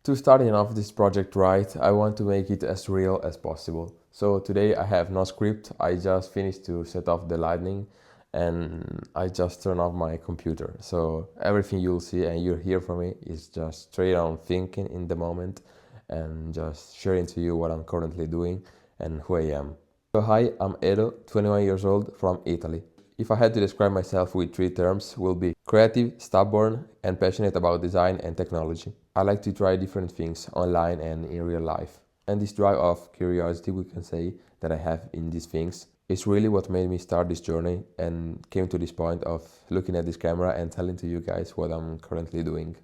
To starting off this project right, I want to make it as real as possible. So today I have no script, I just finished to set off the lighting and I just turn off my computer. So everything you'll see and you'll hear from me is just straight on thinking in the moment and just sharing to you what I'm currently doing and who I am. So hi, I'm Edo, 21 years old from Italy. If I had to describe myself with three terms, will be creative, stubborn, and passionate about design and technology. I like to try different things online and in real life. And this drive of curiosity, we can say, that I have in these things is really what made me start this journey and came to this point of looking at this camera and telling to you guys what I'm currently doing.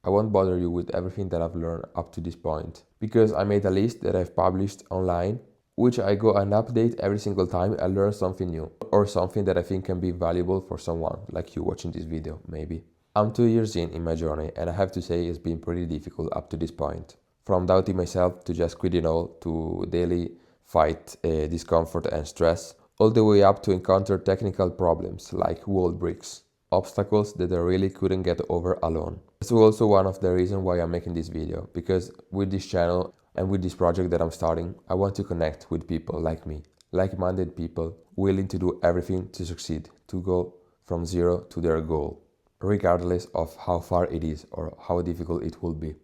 I won't bother you with everything that I've learned up to this point because I made a list that I've published online, which I go and update every single time I learn something new or something that I think can be valuable for someone like you watching this video, maybe. I'm 2 years in my journey and I have to say it's been pretty difficult up to this point. From doubting myself to just quitting all to daily fight discomfort and stress, all the way up to encounter technical problems like wall bricks, obstacles that I really couldn't get over alone. That's also one of the reasons why I'm making this video, because with this channel and with this project that I'm starting, I want to connect with people like me, like-minded people willing to do everything to succeed, to go from zero to their goal, regardless of how far it is or how difficult it will be.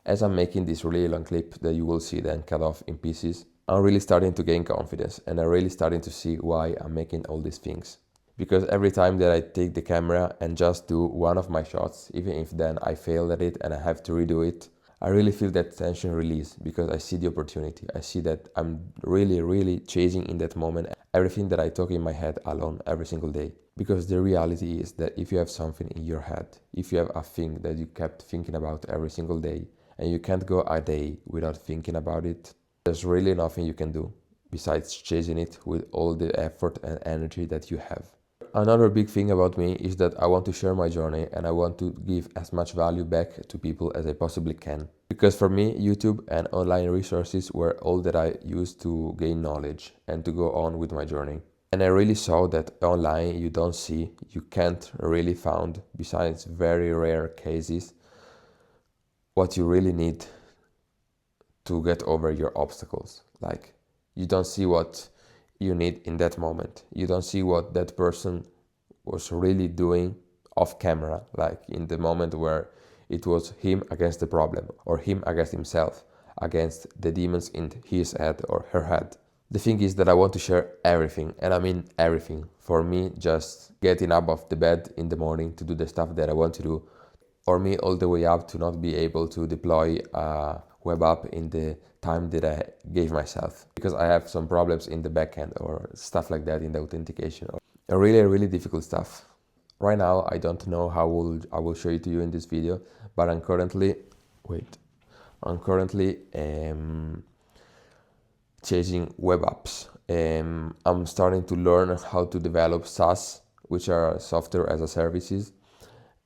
As I'm making this really long clip that you will see then cut off in pieces, I'm really starting to gain confidence and I'm really starting to see why I'm making all these things. Because every time that I take the camera and just do one of my shots, even if then I fail at it and I have to redo it, I really feel that tension release because I see the opportunity. I see that I'm really chasing in that moment everything that I talk in my head alone every single day. Because the reality is that if you have something in your head, if you have a thing that you kept thinking about every single day, and you can't go a day without thinking about it, there's really nothing you can do besides chasing it with all the effort and energy that you have. Another big thing about me is that I want to share my journey and I want to give as much value back to people as I possibly can. Because for me, YouTube and online resources were all that I used to gain knowledge and to go on with my journey. And I really saw that online you can't really find, besides very rare cases, what you really need to get over your obstacles. Like, you don't see what you need in that moment. You don't see what that person was really doing off camera, like in the moment where it was him against the problem or him against himself, against the demons in his head or her head. The thing is that I want to share everything, and I mean everything. For me, just getting up off the bed in the morning to do the stuff that I want to do, or me all the way up to not be able to deploy a web app in the time that I gave myself because I have some problems in the backend or stuff like that in the authentication. Really difficult stuff. Right now I don't know how I will show it to you in this video, but I'm currently chasing web apps. I'm starting to learn how to develop SaaS, which are software as a services.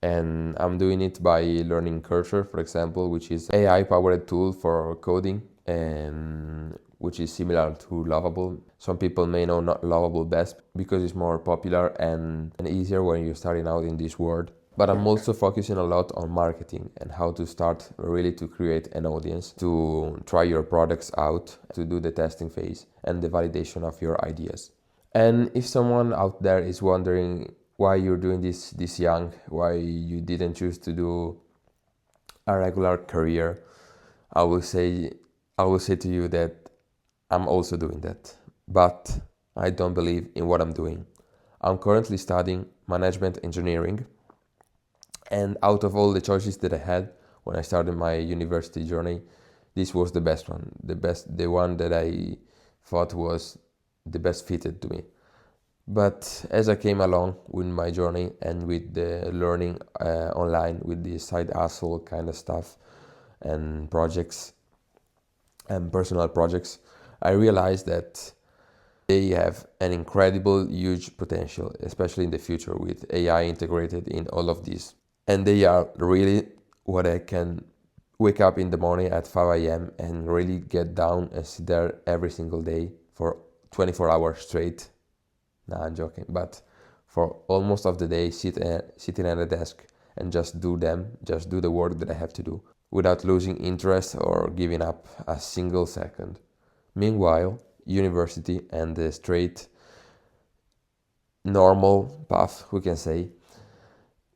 And I'm doing it by learning Cursor, for example, which is AI-powered tool for coding, and which is similar to Lovable. Some people may know Lovable best because it's more popular and easier when you're starting out in this world. But I'm also focusing a lot on marketing and how to start really to create an audience, to try your products out, to do the testing phase and the validation of your ideas. And if someone out there is wondering why you're doing this young, why you didn't choose to do a regular career, I will say to you that I'm also doing that, but I don't believe in what I'm doing. I'm currently studying management engineering, and out of all the choices that I had when I started my university journey, this was the best one, the one that I thought was the best fitted to me. But as I came along with my journey and with the learning online, with the side hustle kind of stuff and projects and personal projects, I realized that they have an incredible, huge potential, especially in the future with AI integrated in all of these. And they are really what I can wake up in the morning at 5 a.m. and really get down and sit there every single day for 24 hours straight. Nah, I'm joking, but for almost of the day sitting at a desk and just do the work that I have to do without losing interest or giving up a single second. Meanwhile, university and the straight, normal path, we can say,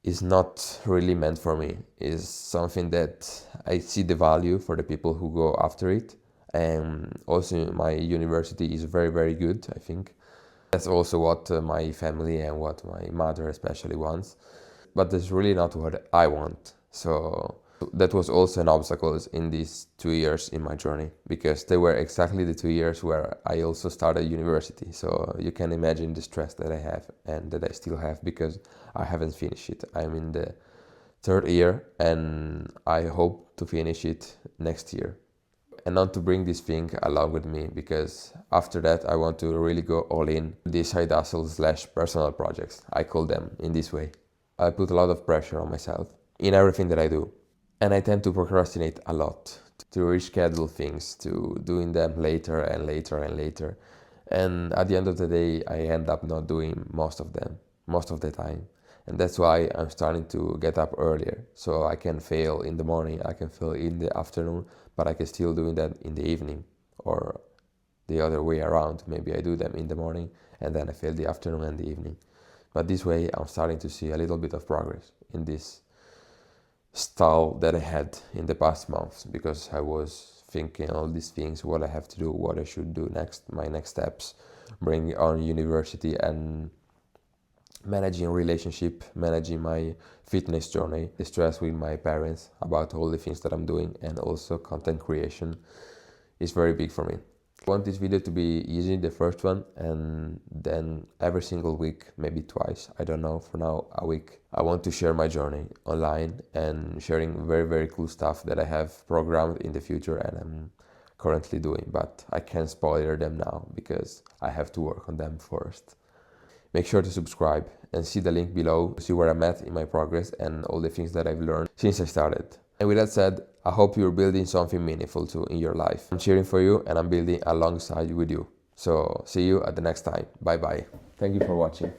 is not really meant for me. Is something that I see the value for the people who go after it. And also my university is very, very good, I think. That's also what my family and what my mother especially wants. But that's really not what I want. So that was also an obstacle in these 2 years in my journey, because they were exactly the 2 years where I also started university. So you can imagine the stress that I have and that I still have, because I haven't finished it. I'm in the 3rd year and I hope to finish it next year. And not to bring this thing along with me, because after that I want to really go all in these side hustles / personal projects. I call them in this way. I put a lot of pressure on myself in everything that I do. And I tend to procrastinate a lot, to reschedule things, to doing them later and later and later. And at the end of the day, I end up not doing most of them, most of the time. And that's why I'm starting to get up earlier. So I can fail in the morning, I can fail in the afternoon, but I can still do that in the evening, or the other way around. Maybe I do them in the morning and then I fail the afternoon and the evening. But this way I'm starting to see a little bit of progress in this stall that I had in the past months, because I was thinking all these things, what I have to do, what I should do next, my next steps, bringing on university and managing relationship, managing my fitness journey, the stress with my parents about all the things that I'm doing, and also content creation is very big for me. I want this video to be easy, the first one, and then every single week, maybe twice, I don't know, for now a week, I want to share my journey online and sharing very, very cool stuff that I have programmed in the future and I'm currently doing, but I can't spoiler them now because I have to work on them first. Make sure to subscribe and see the link below to see where I'm at in my progress and all the things that I've learned since I started. And with that said, I hope you're building something meaningful too in your life. I'm cheering for you and I'm building alongside with you. So see you at the next time. Bye bye. Thank you for watching.